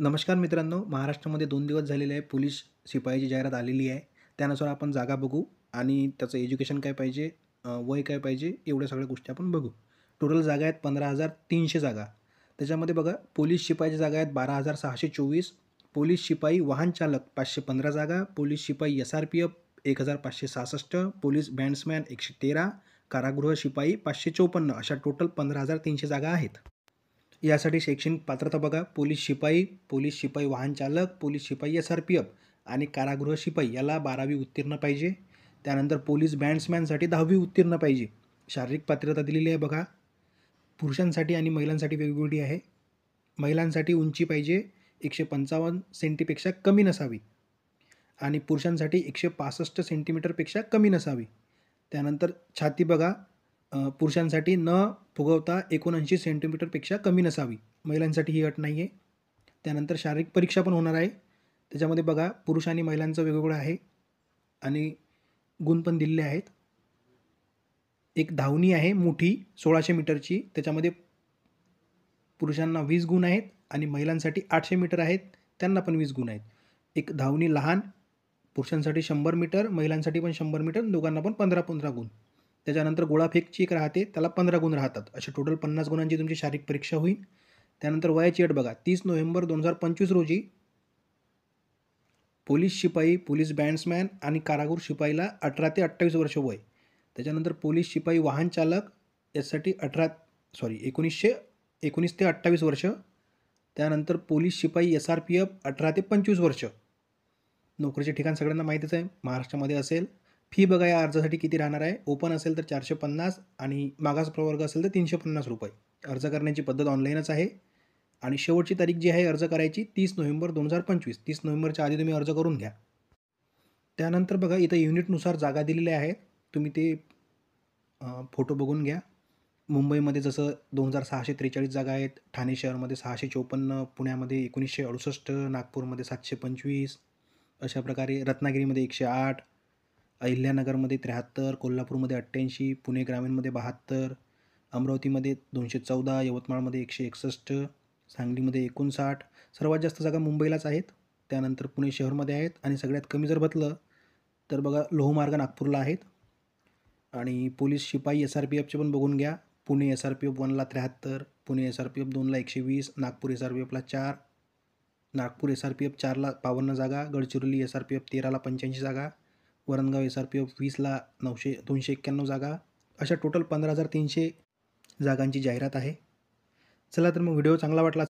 नमस्कार मित्रांनो, महाराष्ट्रामध्ये 2 दिवस झालेले आहे पोलीस शिपायाची जाहिरात आलेली आहे. त्यानुसार आपण जागा बघू आणि त्याचं एज्युकेशन काय पाहिजे, वय काय पाहिजे, एवढ्या सगळ्या गोष्टी आपण बघू. टोटल जागा आहेत 15,300 जागा. त्याच्यामध्ये बघा पोलीस शिपायाच्या जागा आहेत 12,624, पोलीस शिपाई वाहन चालक 515 जागा, पोलीस शिपाई SRPF 1,566, पोलीस बॅट्समॅन 113, कारागृह शिपाई 554 अशा टोटल 15,300 जागा आहेत. यासाठी शैक्षणिक पात्रता बघा, पोलीस शिपाई वाहन चालक, पोलीस शिपाई SRPF आणि कारागृह शिपाई याला 12वी उत्तीर्ण पाहिजे. त्यानंतर पोलीस बॅट्समॅनसाठी 10वी उत्तीर्ण पाहिजे. शारीरिक पात्रता दिलेली आहे बघा. पुरुषांसाठी आणि महिलांसाठी वेगवेगळी आहे. महिलांसाठी उंची पाहिजे 155 सेंटीपेक्षा कमी नसावी आणि पुरुषांसाठी 165 सेंटीमीटरपेक्षा कमी नसावी. त्यानंतर छाती बघा, पुरुषांसाठी न फुगवता 79 सेंटीमीटरपेक्षा कमी नसावी. महिलांसाठी ही अट नाही आहे. त्यानंतर शारीरिक परीक्षा पण होणार आहे. त्याच्यामध्ये बघा पुरुष आणि महिलांचं वेगवेगळं आहे आणि गुण पण दिलेले आहेत. एक धावणी आहे मोठी 1600 मीटरची, त्याच्यामध्ये पुरुषांना 20 गुण आहेत आणि महिलांसाठी 800 मीटर आहेत, त्यांना पण 20 गुण आहेत. एक धावणी लहान पुरुषांसाठी 100 मीटर, महिलांसाठी पण 100 मीटर, दोघांना पण 15-15 गुण. त्याच्यानंतर गोळाफेकची एक राहते, त्याला 15 गुण राहतात. अशा टोटल 50 गुणांची तुमची शारीरिक परीक्षा होईल. त्यानंतर वयाची अट बघा, 30 नोव्हेंबर 2025 रोजी पोलीस शिपाई, पोलीस बॅट्समॅन आणि कारागृह शिपाईला 18 ते 28 वर्ष वय. त्याच्यानंतर पोलीस शिपाई वाहन चालक यासाठी 19 ते 28 वर्ष. त्यानंतर पोलीस शिपाई SRPF 18 ते 25 वर्ष. नोकरीचे ठिकाण सगळ्यांना माहितीच आहे, महाराष्ट्रामध्ये असेल. फी बघा या अर्जासाठी किती राहणार आहे. ओपन असेल तर 450 आणि मागास प्रवर्ग असेल तर 350 रुपये. अर्ज करण्याची पद्धत ऑनलाईनच आहे आणि शेवटची तारीख जी आहे अर्ज करायची 30 नोव्हेंबर 2025. 30 नोव्हेंबरच्या आधी तुम्ही अर्ज करून घ्या. त्यानंतर बघा इथं युनिटनुसार जागा दिलेल्या आहेत. तुम्ही ते फोटो बघून घ्या. मुंबईमध्ये जसं 2,643 जागा आहेत, ठाणे शहरामध्ये 654, पुण्यामध्ये 1968, नागपूरमध्ये 725, अशा प्रकारे रत्नागिरीमध्ये 108, अहिल्यानगरमध्ये 73, कोल्हापूरमध्ये 88, पुणे ग्रामीणमध्ये 72, अमरावतीमध्ये 214, यवतमाळमध्ये 161, सांगलीमध्ये 59. सर्वात जास्त जागा मुंबईलाच आहेत. त्यानंतर पुणे शहरमध्ये आहेत आणि सगळ्यात कमी जर बघलं तर बघा लोहमार्ग नागपूरला आहेत. आणि पोलीस शिपाई SRPFचे पण बघून घ्या. पुणे SRPF 1ला 73, पुणे SRPF 2ला 120, नागपूर SRPFला 4, नागपूर SRPF 4ला 52 जागा, गडचिरोली SRPF 13ला 85 जागा, वरणगाव SRPF 20ला 291 जागा. अशा टोटल 15,300 जागांची जाहिरात आहे. चला तर मग व्हिडिओ चांगला वाटला